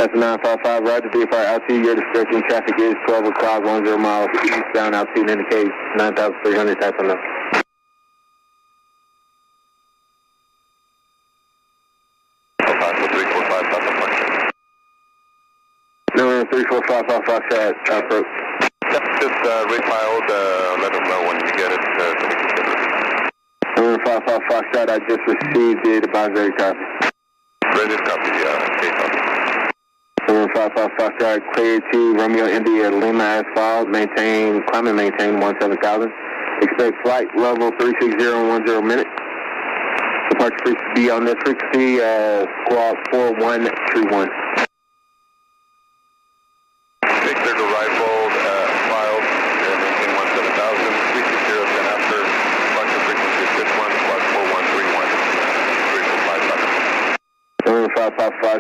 That's 955, Roger, BFR altitude, your discretion, traffic is 12 o'clock, 10 miles eastbound, altitude indicates 9,300, type on up. No, 345 Foxtrot, approach. Just refiled, let them know when you get it, so we can get it. No, 55 Foxtrot, I just received it, advisory copy. Ready to copy, case copy. 55 Foxtrot, clear to Romeo India Lima asphalt, climate maintain 17,000. Expect flight level 360 in 10 minutes. Departure frequency be on this frequency, squawk 4131.